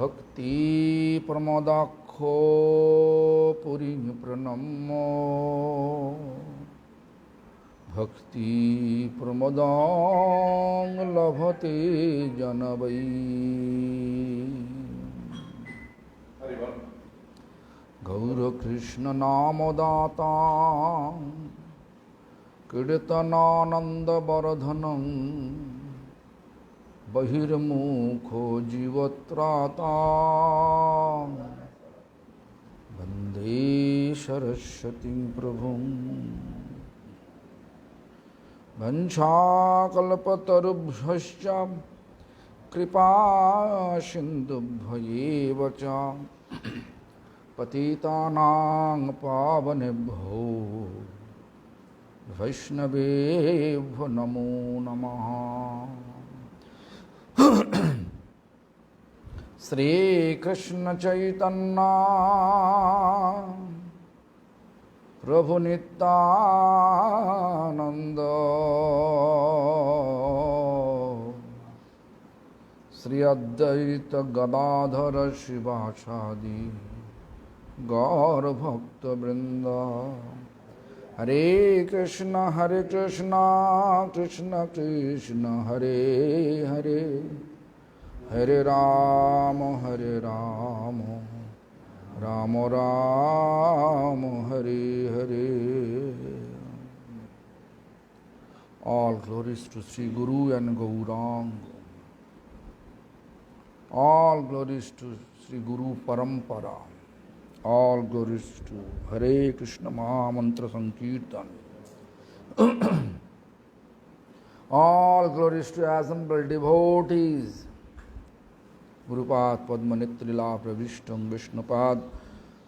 Bhakti Pramodakho Puri Pranamo Bhakti Pramadang Labhate Janavai Gaura Krishna Namadata Kirtanananda Baradhanam Bahirmukho Jivatrata Vande Saraswati Prabhum Vanchakalpatarubhascha Kripa Sindubhayeva cha Patitanang Pavanebho Vaishnavebho Namo Namaha Sri Krishna Chaitanya Prabhu Nityananda Sri Advaita Gadadhara Shivachadi Gaur Bhakta Vrinda Hare Krishna Krishna Krishna Hare Hare Hare Rama Rama Rama Hare Hare. All glories to Sri Guru and Gauranga. All glories to Sri Guru Parampara. All glories to Hare Krishna Maha Mantra Sankirtan. All glories to assembled devotees. Gurupad Padmanitrilā Pravishtam Vishnupad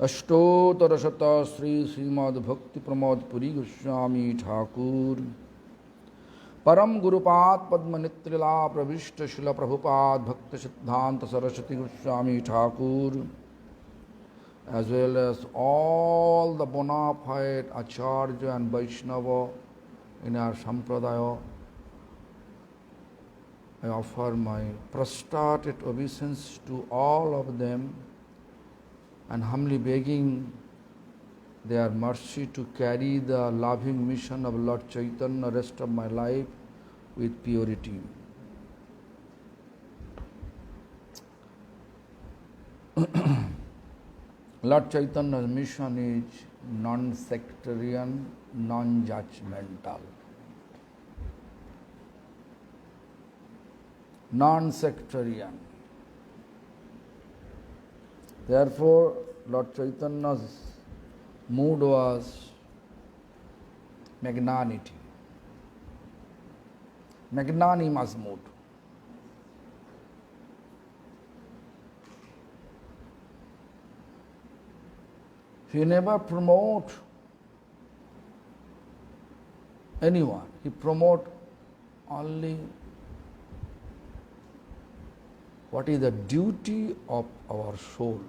Ashtotarashata Sri Srimad Bhakti Pramod Puri Goswami Thakur Param Gurupad Padmanitrilā Pravishta Shila Prabhupada Bhakti Siddhanta Saraswati Goswami Thakur, as well as all the bona fide Acharya and Vaishnava in our Sampradaya. I offer my prostrated obeisance to all of them and humbly begging their mercy to carry the loving mission of Lord Chaitanya rest of my life with purity. Lord Chaitanya's mission is non-sectarian, non-judgmental. Non-sectarian. Therefore, Lord Chaitanya's mood was magnanimity, magnanimous mood. He never promote anyone. He promote only what is the duty of our soul.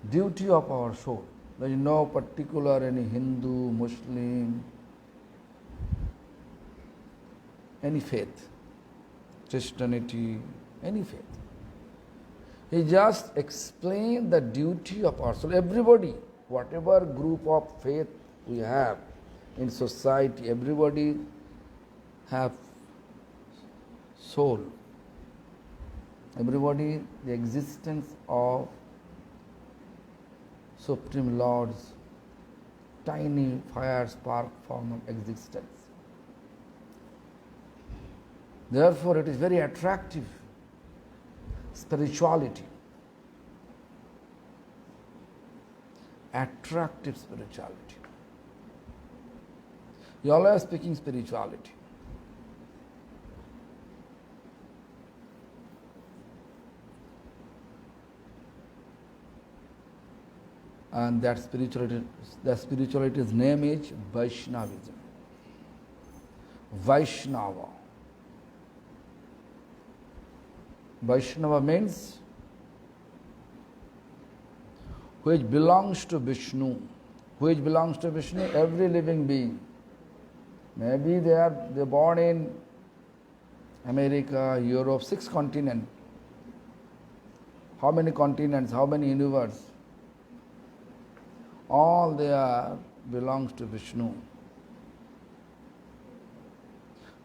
Duty of our soul. There is no particular any Hindu, Muslim, any faith, Christianity, any faith. He just explained the duty of our soul. Everybody, whatever group of faith we have in society, everybody have soul. Everybody, the existence of Supreme Lord's tiny fire spark form of existence. Therefore, it is very attractive. Spirituality. Attractive spirituality. You all are speaking spirituality. And that spirituality's name is Vaishnavism. Vaishnava. Vaishnava means which belongs to Vishnu. Which belongs to Vishnu? Every living being. Maybe they born in America, Europe, 6 continents. How many continents, how many universe? All they are belongs to Vishnu.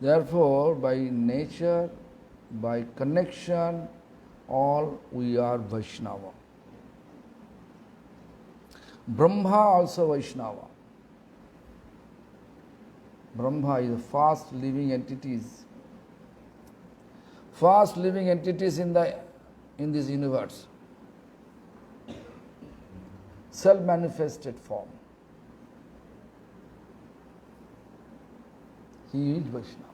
Therefore, by nature, by connection, all we are Vaishnava. Brahma also Vaishnava. Brahma is fast living entities. Fast living entities in this universe. Self-manifested form. He is Vaishnava.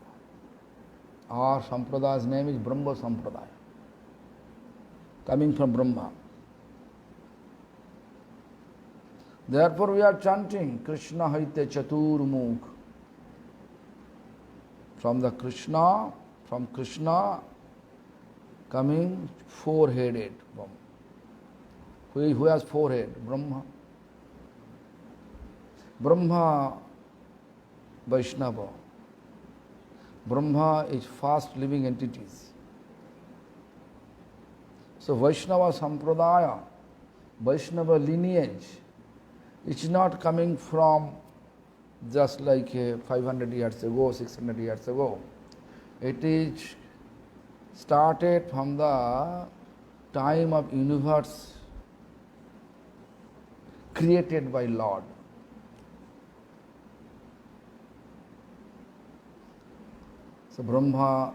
Our Sampradaya's name is Brahma Sampradaya, coming from Brahma. Therefore we are chanting Krishna Haite Chaturmukh. From Krishna coming four-headed. Who has forehead? Brahma. Brahma Vaishnava. Brahma is fast living entities. So Vaishnava Sampradaya, Vaishnava lineage, it's not coming from just like 500 years ago, 600 years ago. It is started from the time of universe created by Lord. So Brahma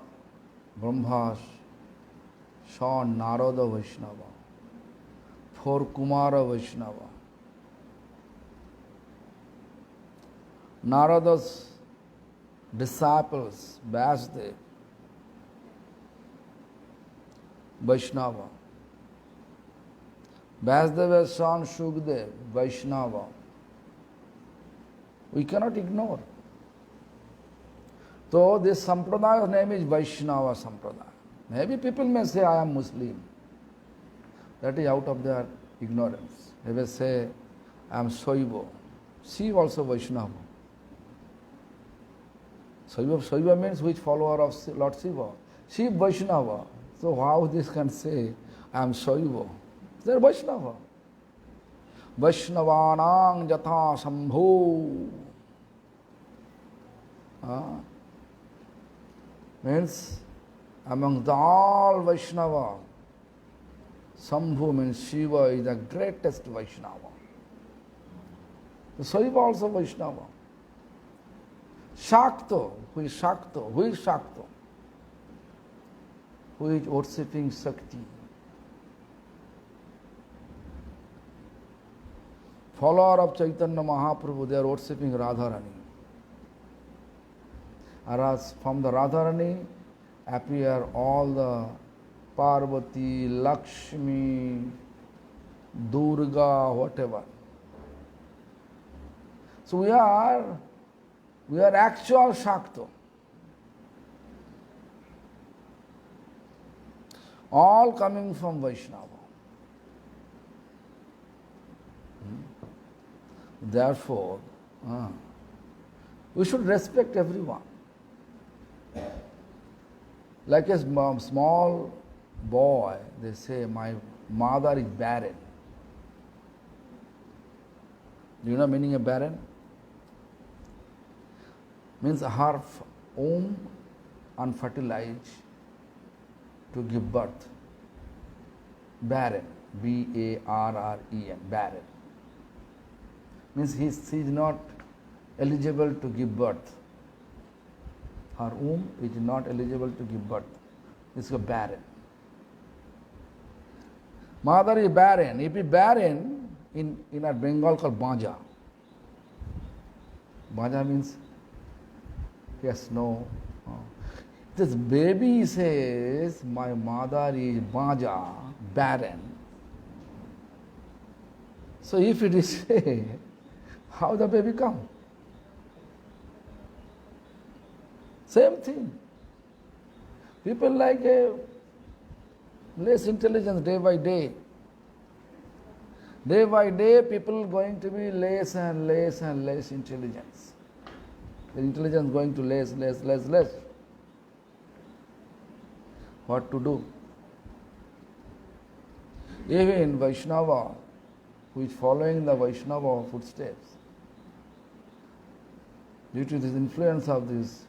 saw Narada Vaishnava, 4 Kumara Vaishnava. Narada's disciples, Vasudev, Vaishnava. Vasudeva's son Shukdev, Vaishnava. We cannot ignore. So this Sampradaya's name is Vaishnava Sampradaya. Maybe people may say, I am Muslim. That is out of their ignorance. They will say, I am Shaiva. Shiva also Vaishnava. Shaiva means which follower of Lord Shiva. Shiva Vaishnava. So how this can say, I am Shaiva? They are Vaishnava. Vaishnavanang Jatha Sambho. Means among all Vaishnava, Sambhu means Shiva is the greatest Vaishnava. So Shaiva also Vaishnava. Shakta, who is Shakta? Who is Shakta? Who is worshipping Shakti? Follower of Chaitanya Mahaprabhu, they are worshipping Radharani. Whereas from the Radharani appear all the Parvati, Lakshmi, Durga, whatever. So we are actual Shakta. All coming from Vaishnava. Therefore, we should respect everyone. Like a small boy, they say, my mother is barren. Do you know meaning of barren? Means her womb unfertilized to give birth. Barren. B-A-R-R-E-N. Barren. Means she is not eligible to give birth. Her womb is not eligible to give birth. It's a barren. Mother is barren. If it is barren, in our Bengal called Baja. Baja means yes, no. This baby says, my mother is Baja, barren. So if it is say, how the baby come? Same thing. People like less intelligence day by day. Day by day, people going to be less and less and less intelligence. The intelligence going to less. what to do. Even Vaishnava, who is following the Vaishnava footsteps, due to this influence of this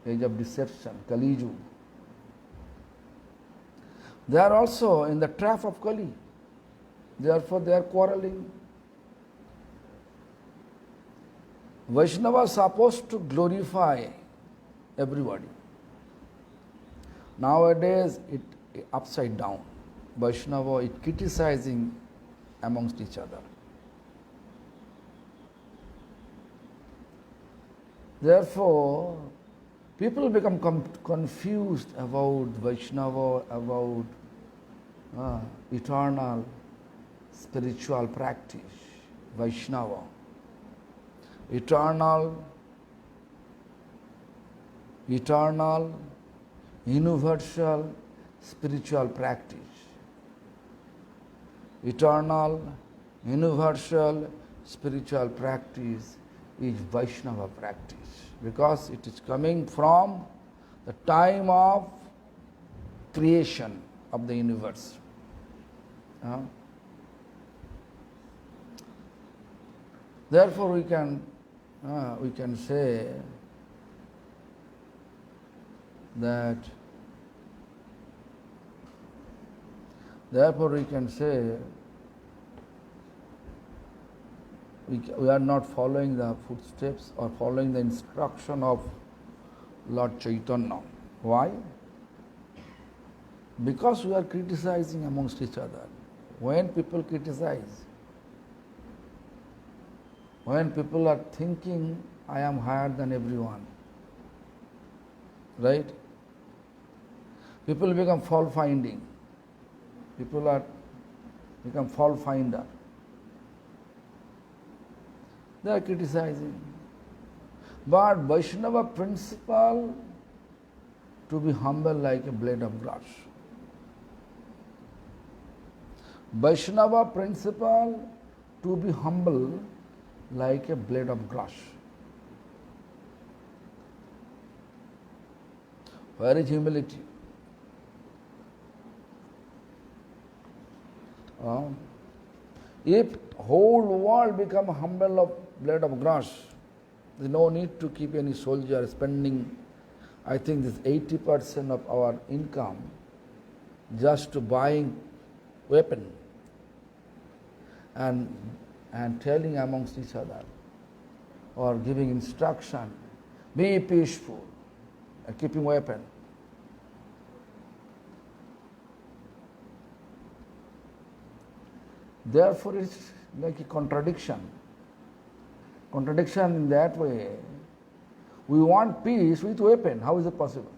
age of deception, Kali Yuga, they are also in the trap of Kali. Therefore, they are quarreling. Vaishnava is supposed to glorify everybody. Nowadays, it upside down. Vaishnava is criticizing amongst each other. Therefore, people become confused about Vaishnava, about eternal spiritual practice, Vaishnava. Eternal, universal spiritual practice. Eternal, universal spiritual practice is Vaishnava practice, because it is coming from the time of creation of the universe. Therefore, we can say that. Therefore, we can say we are not following the footsteps or following the instruction of Lord Chaitanya. Why? Because we are criticizing amongst each other. When people criticize, when people are thinking, I am higher than everyone, right? People become fault finding. People become fault finder. They are criticizing. But Vaishnava principle to be humble like a blade of grass. Vaishnava principle to be humble like a blade of grass. Where is humility? If whole world become humble of blade of grass, there is no need to keep any soldier spending, I think this 80% of our income just to buying weapon and telling amongst each other or giving instruction, be peaceful, and keeping weapon. Therefore, it's like a contradiction. Contradiction in that way. We want peace with weapon. How is it possible?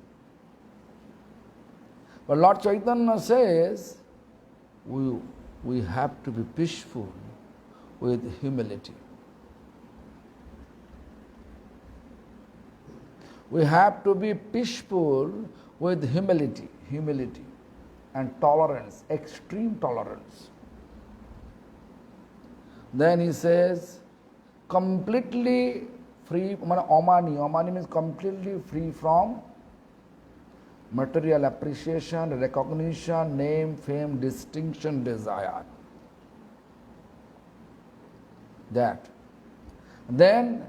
But Lord Chaitanya says, we have to be peaceful with humility. We have to be peaceful with humility and tolerance, extreme tolerance. Then he says, completely free, Omani means completely free from material appreciation, recognition, name, fame, distinction, desire. That. Then,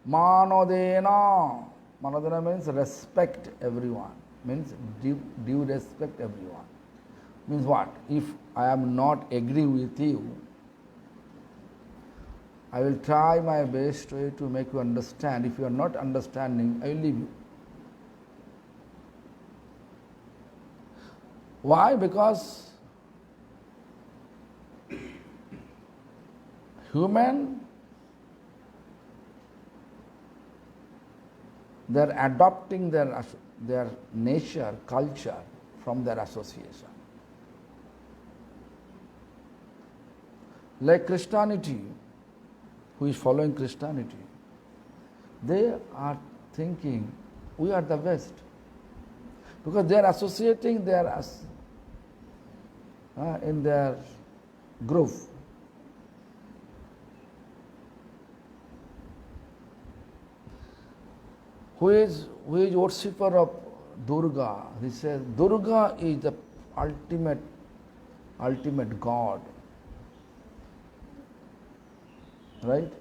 Manodena. Manodena means respect everyone. Means due respect everyone. Means what? If I am not agree with you, I will try my best way to make you understand. If you are not understanding, I will leave you. Why? Because human, they are adopting their nature, culture from their association. Like Christianity, who is following Christianity, they are thinking we are the best. Because they are associating in their group. Who is worshipper of Durga. He says Durga is the ultimate God. Right?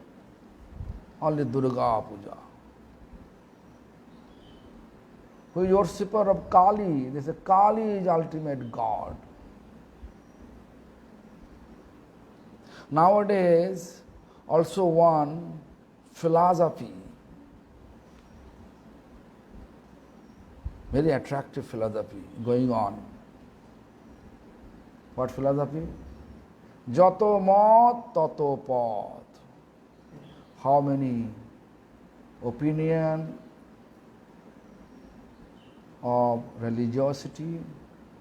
Only Durga Puja. Who is worshipper of Kali? They say Kali is ultimate God. Nowadays, also one philosophy, very attractive philosophy going on. What philosophy? Jato mat tato path. How many opinion of religiosity,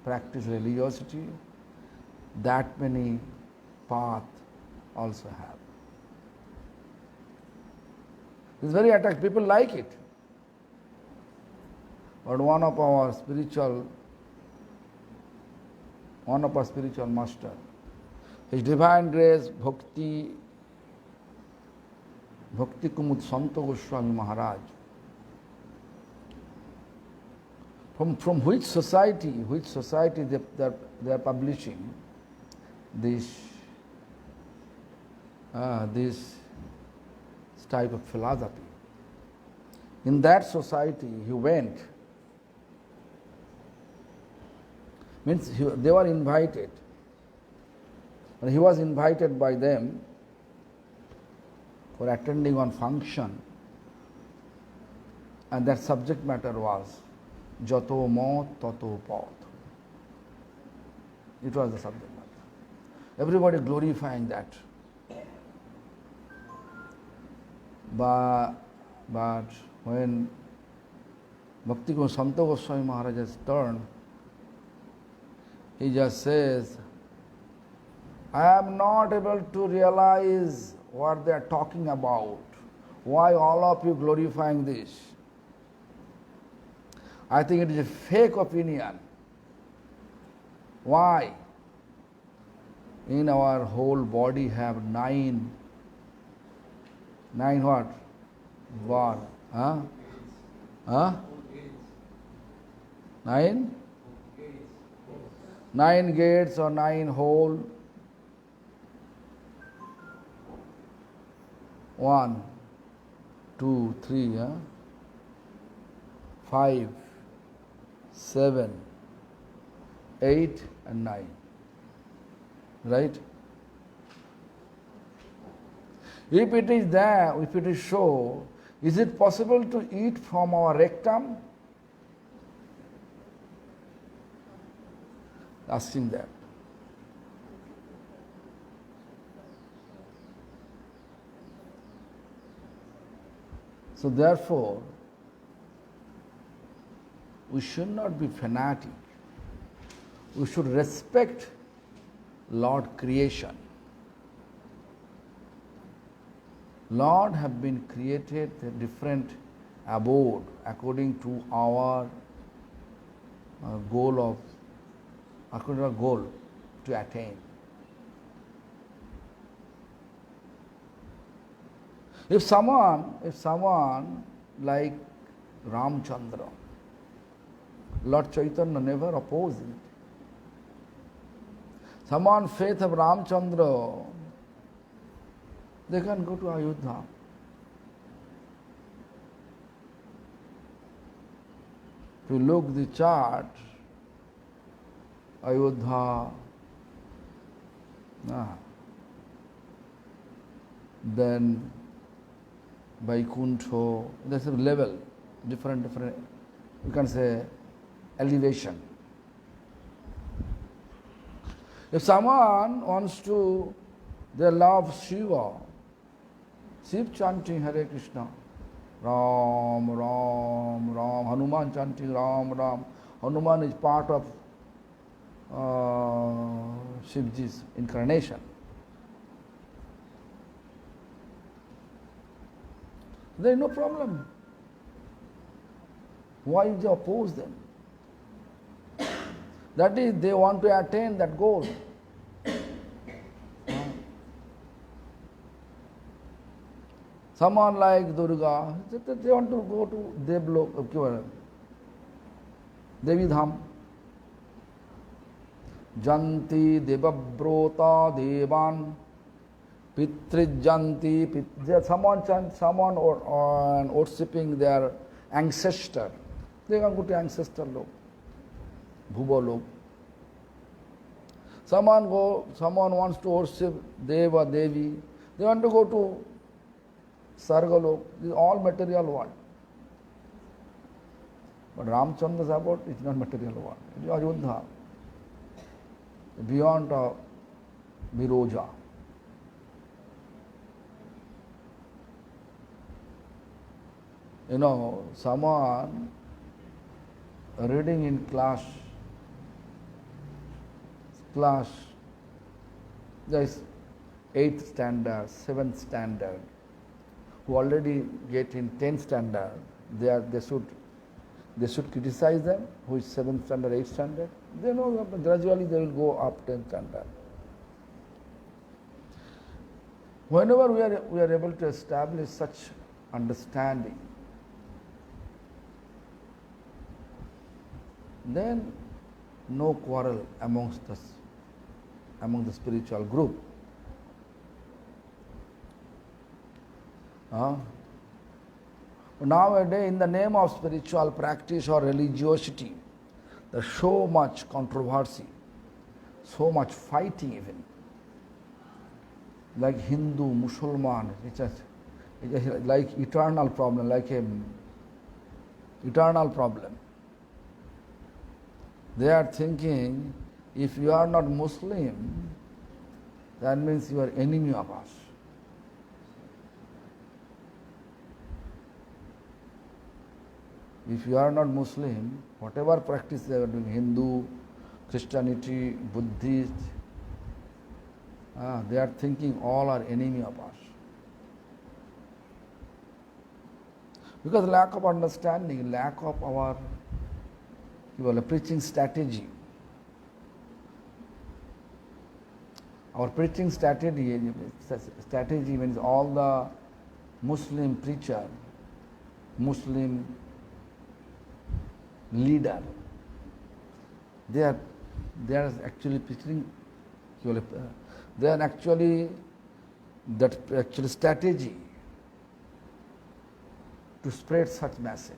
practice religiosity, that many path also have. It's very attractive. People like it. But one of our spiritual master, His Divine Grace Bhakti Kumud Santa Goswami Maharaj, from which society they are publishing this type of philosophy. In that society he went, means they were invited, and he was invited by them for attending one function, and that subject matter was Jato Mat Tato Path. It was the subject matter. Everybody glorifying that. But when Bhakti Santa Goswami Maharaj has turned, he just says, I am not able to realize what they are talking about. Why all of you glorifying this? I think it is a fake opinion. Why? In our whole body have nine what? What? Huh? Huh? Nine? 9 gates or 9 hole. 1, 2, 3, 5, 7, 8 and 9. Right? If it is there, if it is so, is it possible to eat from our rectum? Asking that. So therefore, we should not be fanatic. We should respect Lord creation. Lord have been created a different abode according to our goal to attain. If someone like Ramchandra, Lord Chaitanya never opposed it. Someone faith of Ramchandra, they can go to Ayodhya. If you look the chart, Ayodhya, then Vaikuntha, there's a level, different, you can say elevation. If someone wants to, they love Shiva, Shiv chanting Hare Krishna, Ram, Ram, Ram, Hanuman chanting Ram, Ram. Hanuman is part of Shivji's incarnation. There is no problem. Why they oppose them? That is, they want to attain that goal. Someone like Durga, they want to go to Devlok, Devi Dham. Janti Devabrota Devan Pitrijanti someone worshipping their ancestor. They can go to ancestor lok, Bhuva lok. Someone wants to worship Deva, Devi. They want to go to Sarga lok. This is all material world. But Ramchandra's abode is not material world. It is Ayodhya. Beyond Viroja. You know, someone reading in class, there is 8th standard, 7th standard, who already get in 10th standard, they should criticize them, who is 7th standard, 8th standard. They know that gradually they will go up 10th standard. Whenever we are able to establish such understanding, then no quarrel among the spiritual group. Nowadays, in the name of spiritual practice or religiosity, there's so much controversy, so much fighting even. Like Hindu, Muslim, it's like eternal problem, like a eternal problem. They are thinking, if you are not Muslim, that means you are enemy of us. If you are not Muslim, whatever practice they are doing, Hindu, Christianity, Buddhist, they are thinking all are enemy of us. Because lack of understanding, lack of our preaching strategy. Our preaching strategy means all the Muslim preacher, Muslim leader, they are actually preaching, they are actually strategy to spread such message.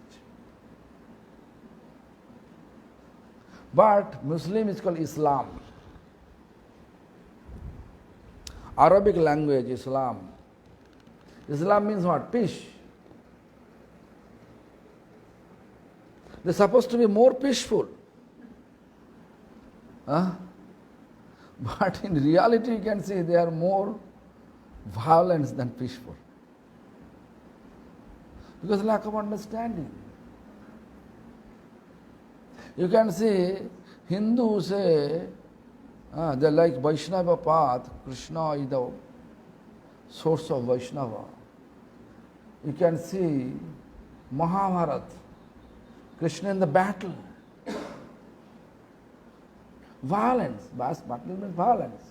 But Muslim is called Islam. Arabic language, Islam. Islam means what? Peace. They're supposed to be more peaceful. But in reality, you can see they are more violent than peaceful. Because lack of understanding. You can see Hindus say they like Vaishnava path, Krishna is the source of Vaishnava. You can see Maharaj, Krishna in the battle. Violence, battle means violence.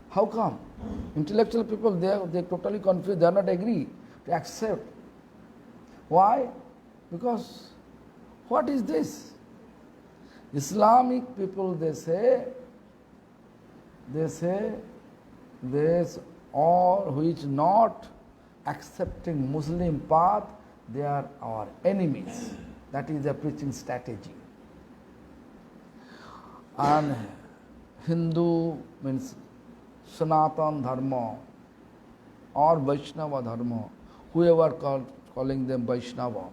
How come? Intellectual people, they are totally confused, they are not agree to accept. Why? Because what is this? Islamic people, they say there's all which not accepting Muslim path, they are our enemies. That is their preaching strategy. And Hindu means Sanatan Dharma or Vaishnava Dharma, whoever calling them Vaishnava.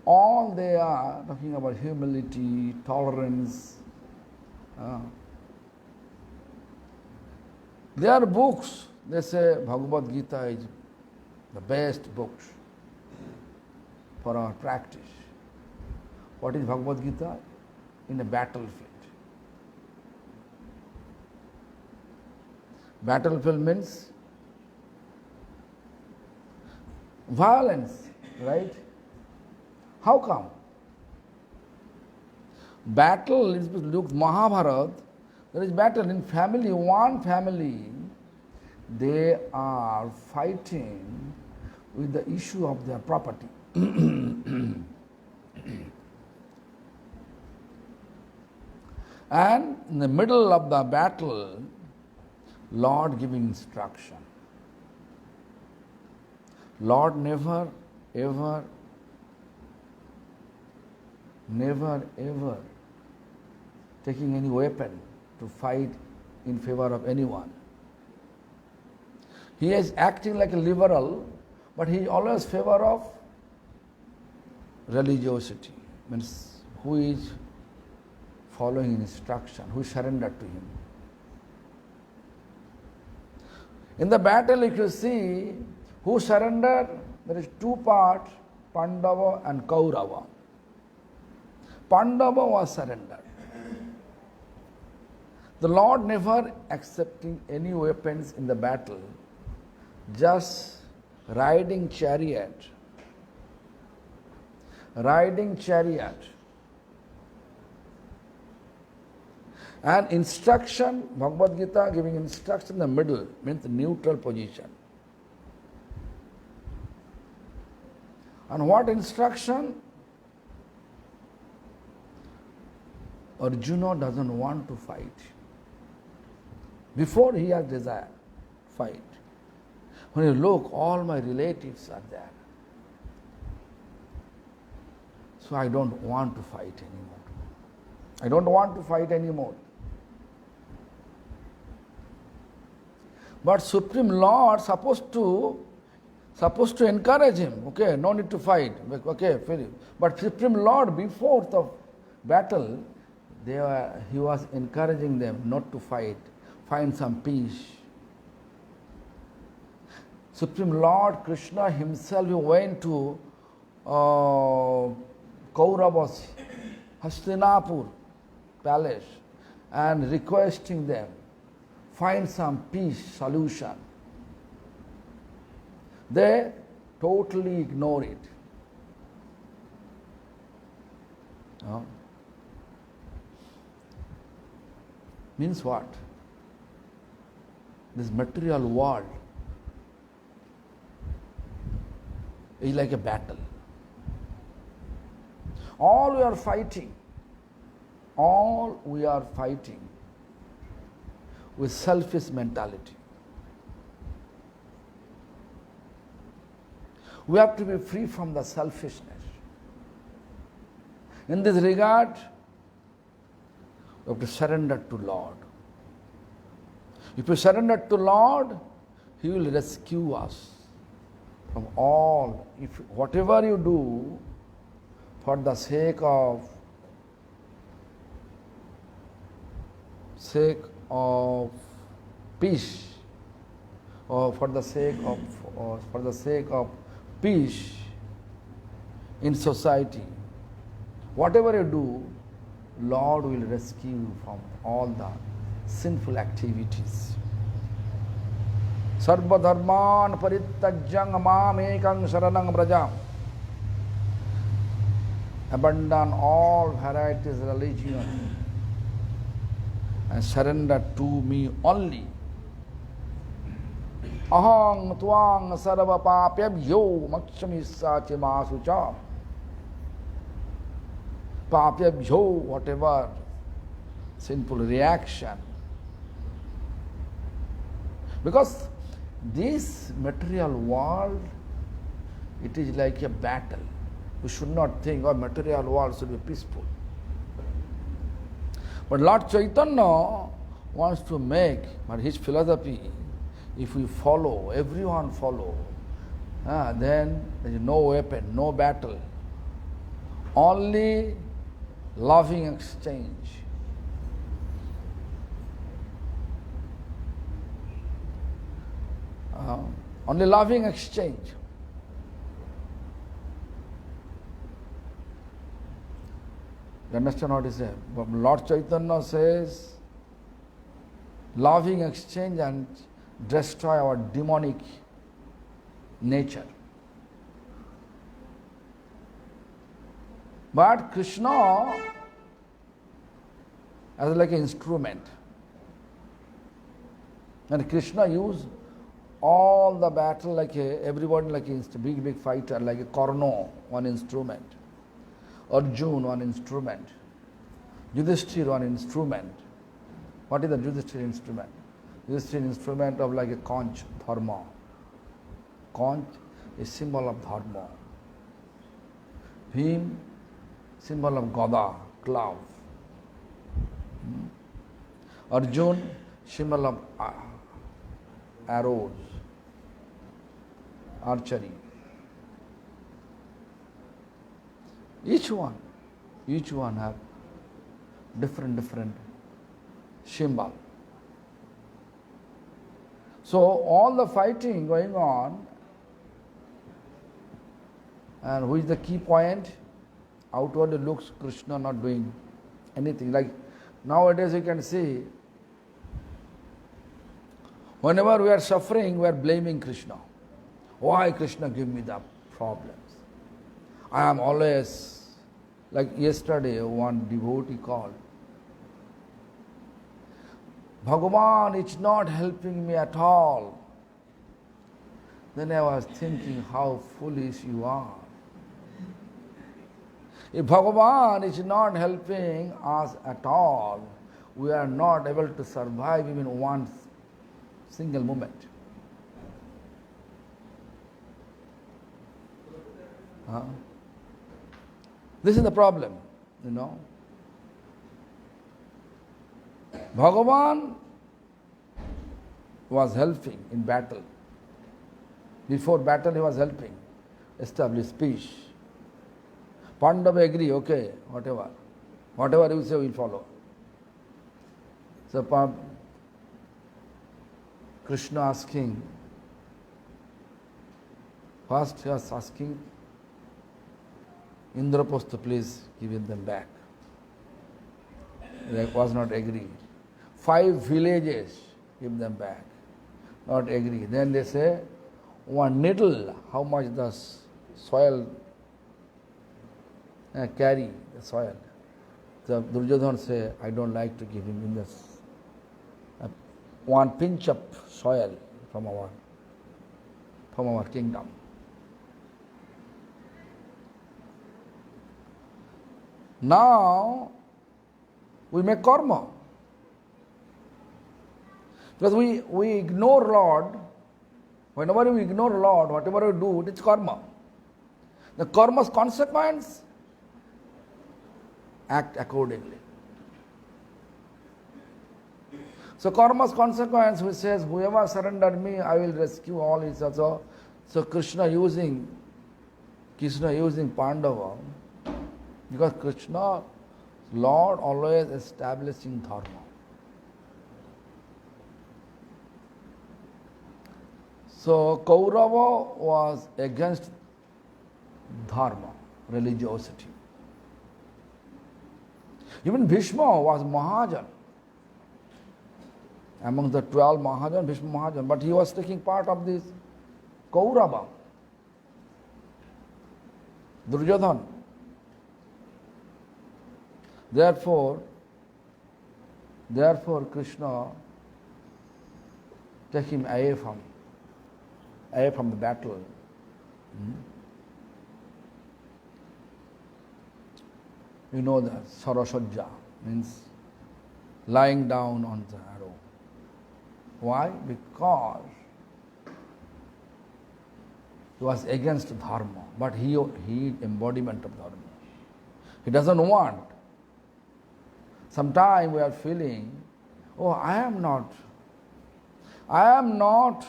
All they are talking about humility, tolerance. Their books, they say Bhagavad Gita is the best books for our practice. What is Bhagavad Gita? In a battlefield. Battlefield means violence, right? How come? Battle is, look, Mahabharata, there is battle in family, one family, they are fighting with the issue of their property. And in the middle of the battle, Lord giving instruction. Lord never ever taking any weapon to fight in favor of anyone. He is acting like a liberal, but he always favor of religiosity. Means who is following instruction, who surrendered to him. In the battle, if you see who surrendered, there is two parts, Pandava and Kaurava. Pandava was surrendered. The Lord never accepting any weapons in the battle, just riding chariot. And instruction, Bhagavad Gita giving instruction in the middle, means neutral position. And what instruction? Arjuna doesn't want to fight. Before he has desire, fight. When you look, all my relatives are there. So I don't want to fight anymore. But Supreme Lord supposed to encourage him. Okay, no need to fight. Okay, finish. But Supreme Lord, before the battle, he was encouraging them not to fight. Find some peace. Supreme Lord Krishna himself went to Kauravas, Hastinapur palace, and requesting them, find some peace solution. They totally ignore it. Means what? This material world is like a battle. All we are fighting with selfish mentality. We have to be free from the selfishness. In this regard, we have to surrender to Lord. If we surrender to Lord, He will rescue us from all. If whatever you do for the sake of peace, or for the sake of peace in society, whatever you do, Lord will rescue you from all the sinful activities. Sarva dharman parityajyang mam ekang saranang brajam. Abandon all varieties of religion and surrender to me only. Ahang tvang sarva papyabhyo makshamisya masucha. Papyabhyo, whatever sinful reaction. Because this material world, it is like a battle. We should not think our material world should be peaceful. But Lord Chaitanya wants to make, but his philosophy, if we follow, everyone follow, then there is no weapon, no battle. Only loving exchange. Only loving exchange. You understand what he said? But Lord Chaitanya says, loving exchange and destroy our demonic nature. But Krishna as like an instrument. And Krishna used all the battle like everybody like a big fighter, like a Karno, one instrument. Arjun, one instrument. Yudhishthir, one instrument. What is the Yudhishthir instrument? Yudhishthir instrument of like a conch, dharma. Conch is symbol of dharma. Bhim, symbol of Gada, glove. Arjun, symbol of arrows, archery. Each one have different symbol. So all the fighting going on, and who is the key point? Outwardly looks Krishna not doing anything. Like nowadays you can see, whenever we are suffering, we are blaming Krishna. Why Krishna give me the problems? I am always, like yesterday one devotee called, Bhagavan is not helping me at all. Then I was thinking how foolish you are. If Bhagavan is not helping us at all, we are not able to survive even one single moment. This is the problem, you know. Bhagavan was helping in battle. Before battle he was helping, establish peace. Pandava agree, okay, whatever. Whatever you say, we'll follow. So Krishna asking, first he was asking Indraprastha, please give them back. They was not agree. 5 villages, give them back. Not agree. Then they say, one needle, how much the soil carry the soil. The Duryodhana say, I don't like to give him in this. One pinch of soil from our kingdom. Now we make karma. Because we ignore Lord. Whenever we ignore Lord, whatever we do, it's karma. The karma's consequence, act accordingly. So karma's consequence, which says, whoever surrendered me, I will rescue all his also. So Krishna using Pandava, because Krishna, Lord always establishing dharma. So Kaurava was against dharma, religiosity. Even Bhishma was Mahajan. Among the 12 Mahajan, Bhishma Mahajan, but he was taking part of this Kaurava. Duryodhana. Therefore Krishna take him away from the battle. You know that Sarasajja means lying down on the arrow. Why? Because he was against dharma, but he embodiment of dharma. He doesn't want. Sometimes we are feeling, oh, I am not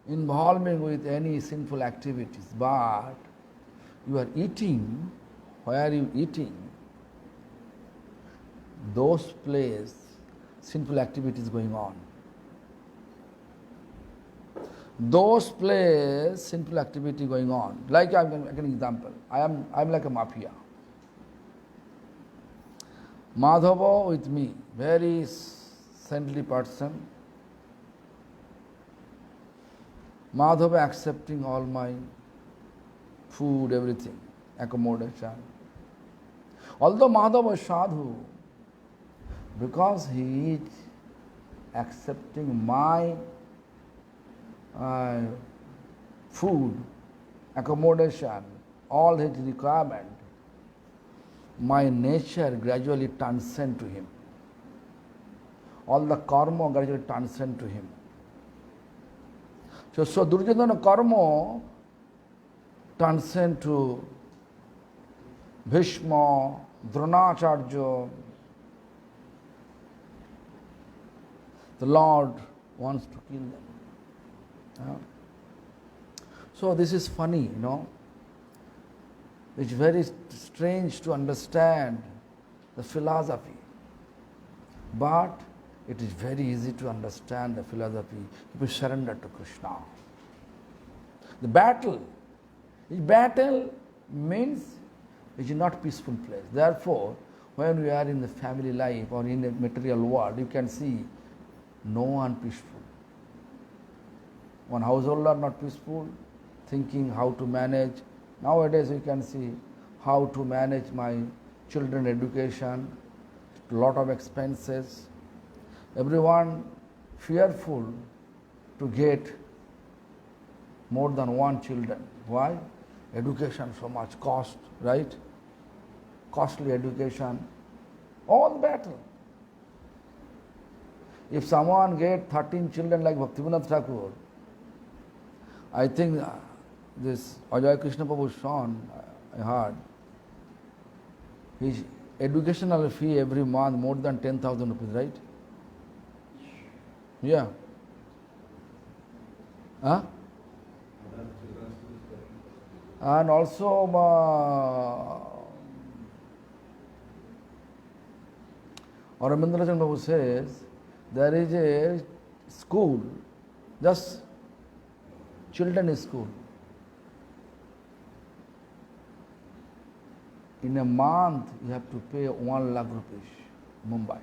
involving with any sinful activities, but you are eating. Why are you eating? Those places, sinful activities going on. Those places, sinful activity going on. Like I can an example. I'm like a mafia. Madhava with me, very saintly person. Madhava accepting all my food, everything, accommodation. Although Madhava is sadhu, because he is accepting my food, accommodation, all his requirement, my nature gradually transcend to him. All the karma gradually transcend to him. So Duryodhana karma transcend to Bhishma, Dronacharya. The Lord wants to kill them. So this is funny, you know. It's very strange to understand the philosophy. But it is very easy to understand the philosophy if you surrender to Krishna. The battle means it is not peaceful place. Therefore, when we are in the family life or in the material world, you can see no one peaceful. One householder not peaceful, thinking how to manage. Nowadays you can see how to manage my children education, lot of expenses. Everyone fearful to get more than one children. Why? Education so much cost, right? Costly education. All battle. If someone get 13 children like Bhaktivinoda Thakur, I think this Ajay Krishna Prabhu's son, I heard, his educational fee every month more than 10,000 rupees, right? Yeah. Huh? And also Aurobindo Prabhu says there is a school, just children's school. In a month you have to pay 1 lakh rupees, Mumbai.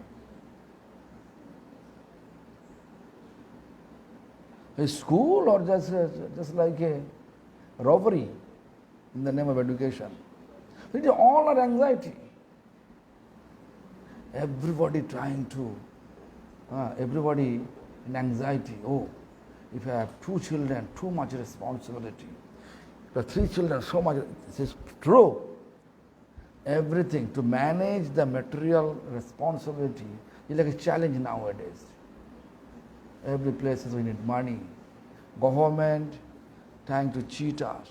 A school or just like a robbery in the name of education. It is all our anxiety. Everybody trying to, everybody in anxiety. Oh, if I have 2 children, too much responsibility. If I have 3 children, so much. This is true. Everything to manage the material responsibility is like a challenge nowadays. Every place we need money. Government trying to cheat us.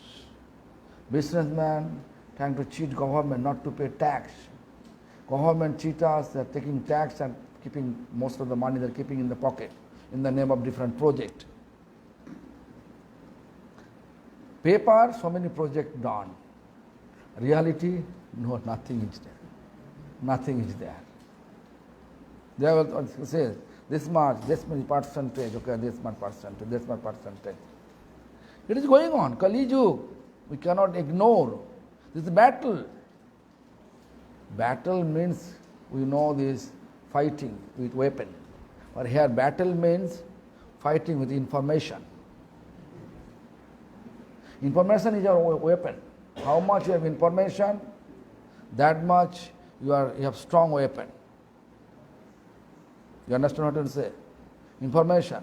Businessman trying to cheat government not to pay tax. Government cheat us, they are taking tax and keeping most of the money they are keeping in the pocket in the name of different project. Paper, so many projects done. Reality, no, nothing is there. Nothing is there. They will say, this much, this many percentage, okay, this much percentage, this much percentage. It is going on. Kali Yuga, we cannot ignore. This is battle. Battle means, we know this, fighting with weapon. But here battle means fighting with information. Information is your weapon. How much you have information, that much you have strong weapon. You understand what I say? Information.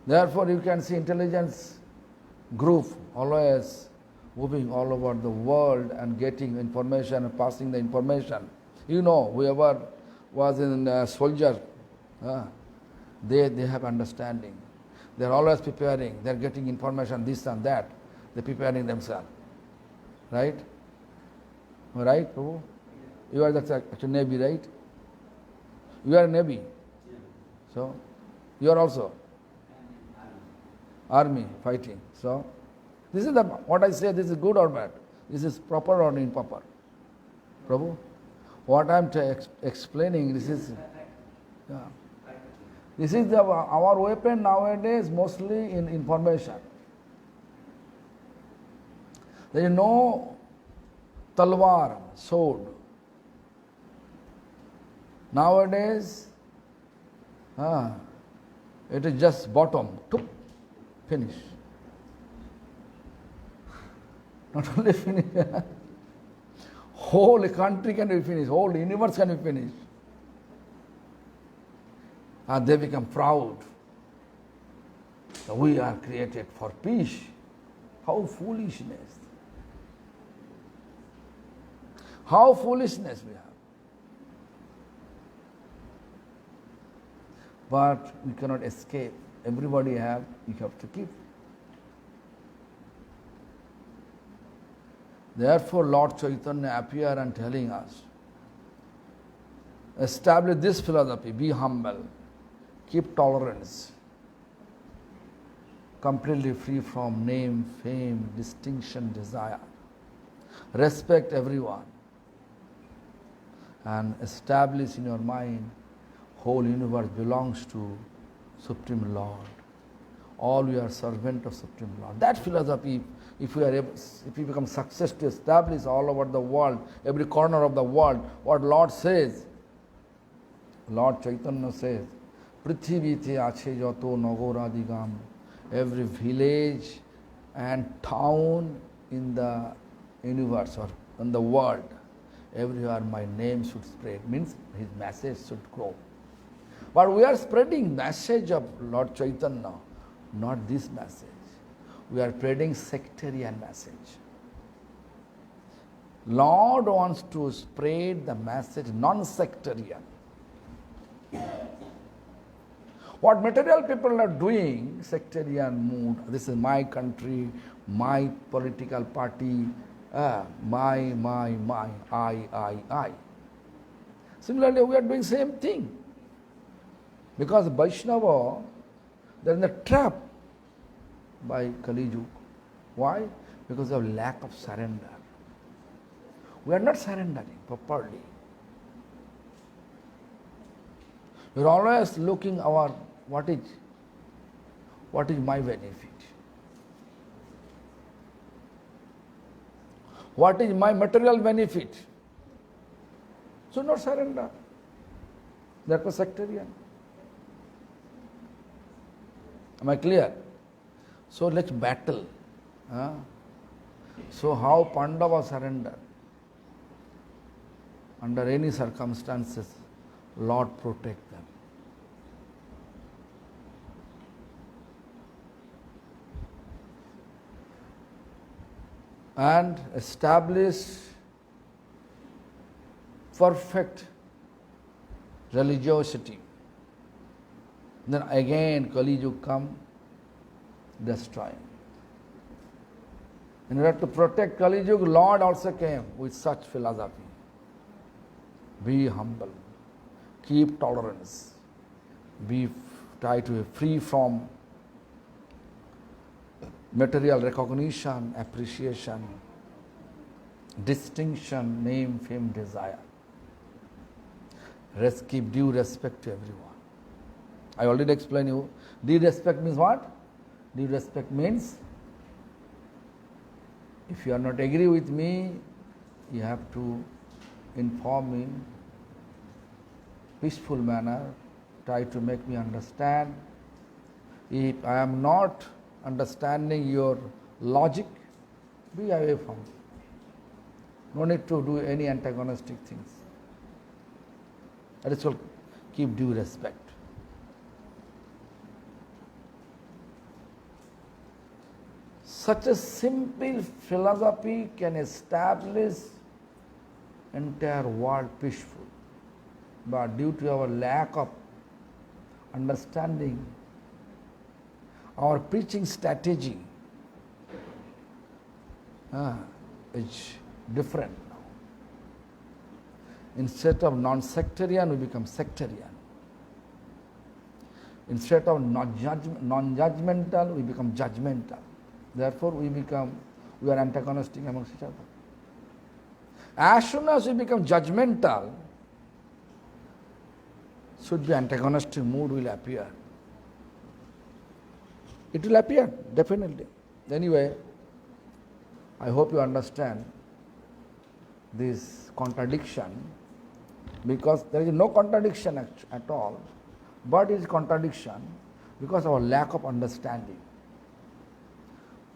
Therefore, you can see intelligence group always moving all over the world and getting information and passing the information. You know, whoever was in soldier, they have understanding. They are always preparing. They are getting information, this and that. They are preparing themselves. Right? Right, Prabhu? You are the Navy, right? You are a Navy. Yeah. So, you are also Army fighting. So, this is what I say, this is good or bad? This is proper or improper? Prabhu? What I am explaining, this is... Yeah. This is our weapon nowadays, mostly in information. There is no talwar, sword. Nowadays, it is just bottom, finish. Not only finish, whole country can be finished, whole universe can be finished. And they become proud. We are created for peace. How foolishness. How foolishness we have. But we cannot escape. Everybody have, you have to keep. Therefore, Lord Chaitanya appear and telling us, establish this philosophy, be humble, keep tolerance, completely free from name, fame, distinction, desire. Respect everyone and establish in your mind whole universe belongs to Supreme Lord. All we are servant of Supreme Lord. That philosophy, if we become success to establish all over the world, every corner of the world, what Lord says, Lord Chaitanya says, Prithivite ache jato nagoradigam, every village and town in the universe or in the world, everywhere my name should spread, means his message should grow. But we are spreading message of Lord Chaitanya, not this message. We are spreading sectarian message. Lord wants to spread the message non-sectarian. What material people are doing, sectarian mood, this is my country, my political party, my, I. Similarly, we are doing same thing. Because Vaishnava, they are in a trap by Kali Yuga. Why? Because of lack of surrender. We are not surrendering properly. We are always looking our what is my benefit? What is my material benefit? So not surrender. That was sectarian. Am I clear? So let's battle. So how Pandava surrender? Under any circumstances, Lord protect them. And establish perfect religiosity. Then again Kali Yuga come, destroy. In order to protect Kali Yuga, Lord also came with such philosophy. Be humble, keep tolerance, try to be free from material recognition, appreciation, distinction, name, fame, desire. Keep due respect to everyone. I already explained you. Due respect means what? Due respect means if you are not agree with me, you have to inform me peaceful manner, try to make me understand. If I am not understanding your logic, be away from me. No need to do any antagonistic things. That is called keep due respect. Such a simple philosophy can establish entire world peaceful. But due to our lack of understanding, our preaching strategy is different now. Instead of non-sectarian, we become sectarian. Instead of non-judgmental, we become judgmental. Therefore, we are antagonistic amongst each other. As soon as we become judgmental, should be antagonistic mood will appear. It will appear, definitely. Anyway, I hope you understand this contradiction, because there is no contradiction at all, but it is contradiction because of our lack of understanding.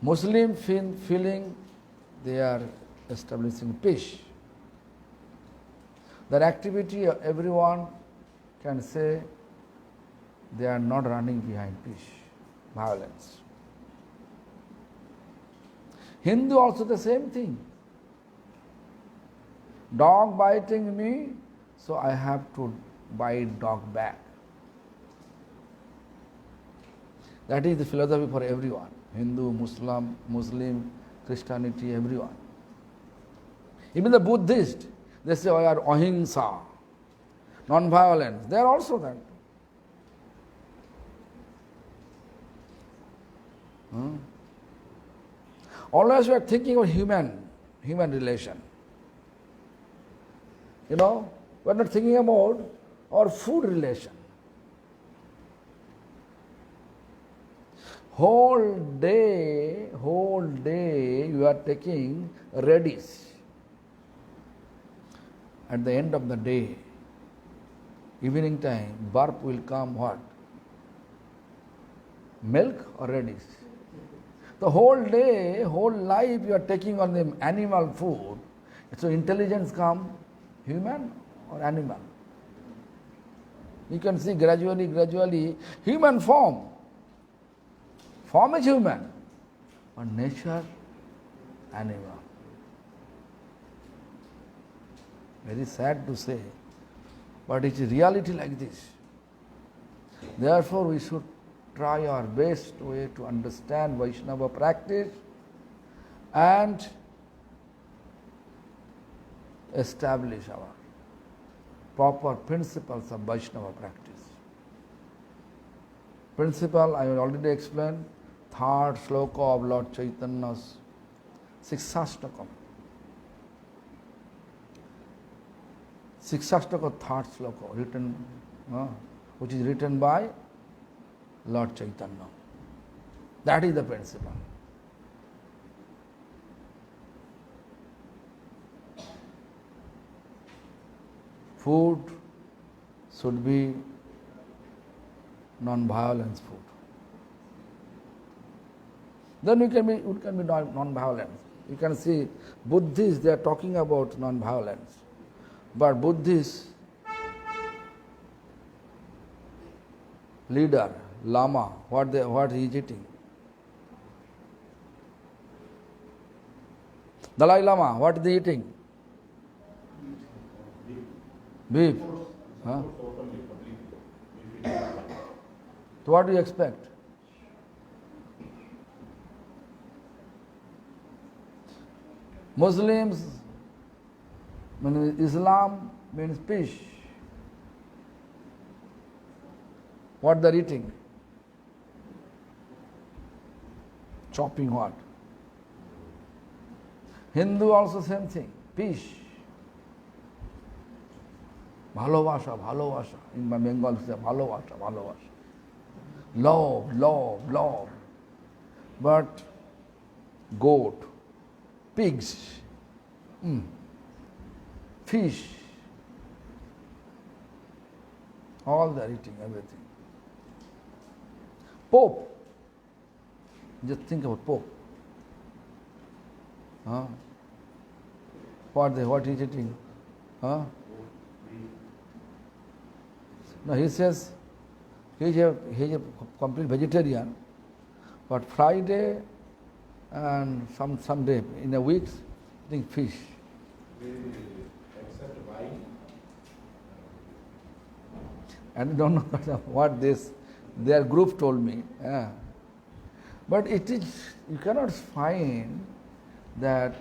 Muslim feeling they are establishing peace. Their activity, everyone can say they are not running behind peace. violence. Hindu also the same thing. Dog biting me, so I have to bite dog back. That is the philosophy for everyone. Hindu, Muslim, Christianity, everyone. Even the Buddhist, they say, we are ahimsa, non-violence. They are also that. Always we are thinking of human relation. We are not thinking about our food relation. Whole day you are taking radish. At the end of the day, evening time, burp will come what? Milk or radish? The whole day, whole life you are taking on the animal food. So intelligence come, human or animal? You can see gradually, human form. Form is human, but nature, animal. Very sad to say, but it's a reality like this. Therefore, we should try our best way to understand Vaishnava practice and establish our proper principles of Vaishnava practice. Principle I already explained, third sloka of Lord Chaitanya's Sikshastakam. Sikshastaka third sloka, which is written by Lord Chaitanya. That is the principle. Food should be non-violence food. Then it can be non-violence. You can see Buddhists, they are talking about non-violence. But Buddhist leader, Lama, what he is eating? Dalai Lama, what is he eating? Beef. Huh? So what do you expect? Muslims, Islam means fish. What they are eating? Chopping what? Hindu also same thing, fish. Bhalobasha. In Bengal, say bhalobasha. Love. But goat, pigs, fish, all they are eating, everything. Pope, just think about Pope. What is eating? No, he says he is a complete vegetarian, but Friday and some day in a week eating fish. Except wine. And I don't know what their group told me. But it is, you cannot find that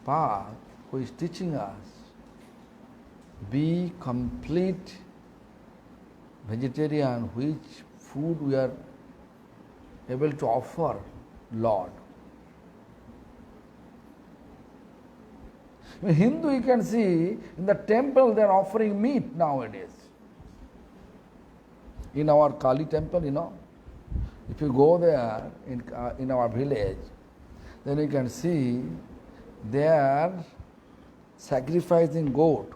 path who is teaching us be complete vegetarian, which food we are able to offer Lord. In Hindu, you can see in the temple they are offering meat nowadays. In our Kali temple, if you go there in our village, then you can see they are sacrificing goat.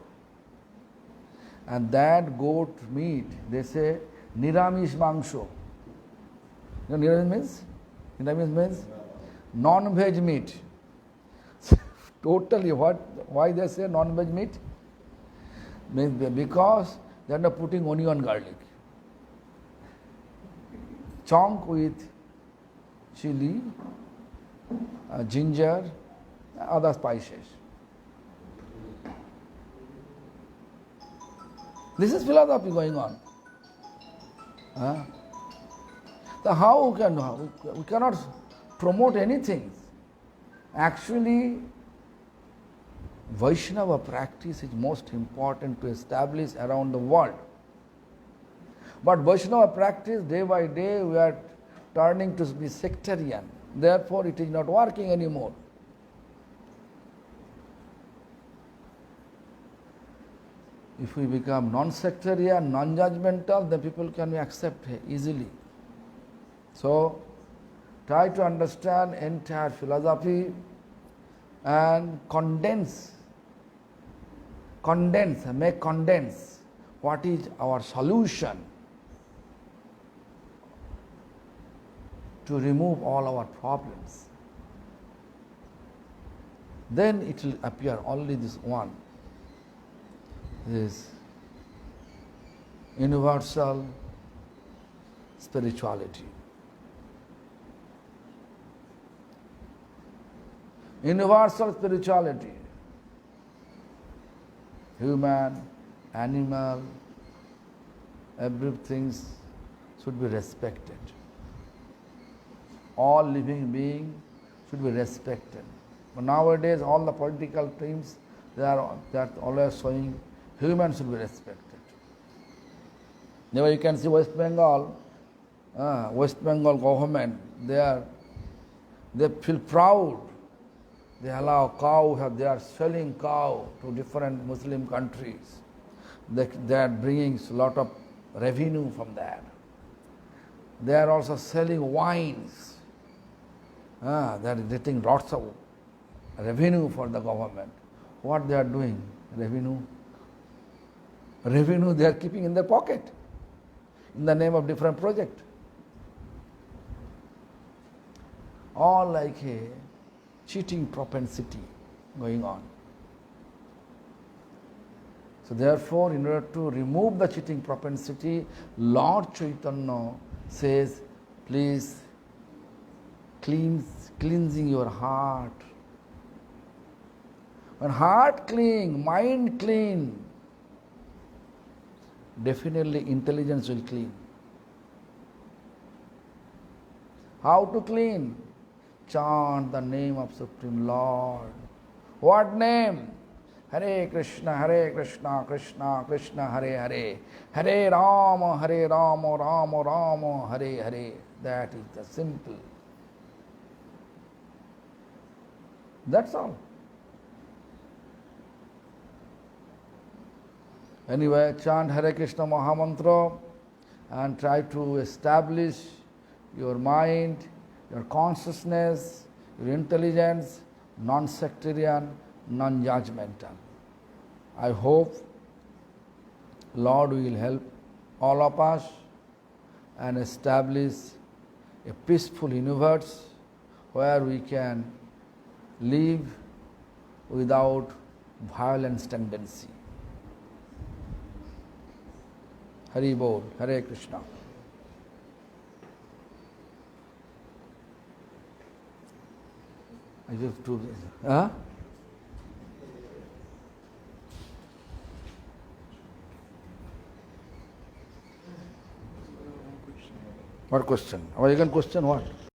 And that goat meat, they say, Niramish Mangsho. You know Niramish means? Niramish means non-veg meat. Totally, why they say non-veg meat? Means because they are not putting onion garlic. chunk with chili, ginger, other spices. This is philosophy going on. So how we cannot promote anything? Actually, Vaishnava practice is most important to establish around the world. But Vaishnava practice, day by day, we are turning to be sectarian. Therefore, it is not working anymore. If we become non-sectarian, non-judgmental, then people can accept easily. So, try to understand entire philosophy and condense what is our solution to remove all our problems. Then it will appear only this one, this universal spirituality. Universal spirituality. Human, animal, everything should be respected. All living beings should be respected. But nowadays, all the political teams, they are always showing humans should be respected. Now you can see West Bengal government, they feel proud. They allow cow, they are selling cow to different Muslim countries. They are bringing a lot of revenue from that. They are also selling wines. They are getting lots of revenue for the government. What they are doing? Revenue they are keeping in their pocket in the name of different project. All like a cheating propensity going on. So therefore, in order to remove the cheating propensity, Lord Chaitanya says, please cleansing your heart. When heart clean, mind clean, definitely intelligence will clean. How to clean? Chant the name of Supreme Lord. What name? Hare Krishna, Krishna Krishna, Hare Hare. Hare Rama, Rama Rama, Hare Hare. That is the simple. That's all. Anyway, chant Hare Krishna Mahamantra and try to establish your mind, your consciousness, your intelligence, non-sectarian, non-judgmental. I hope Lord will help all of us and establish a peaceful universe where we can live without violence tendency. Hari Bol, Hare Krishna. I just do this. Huh? What question? Or you can question what?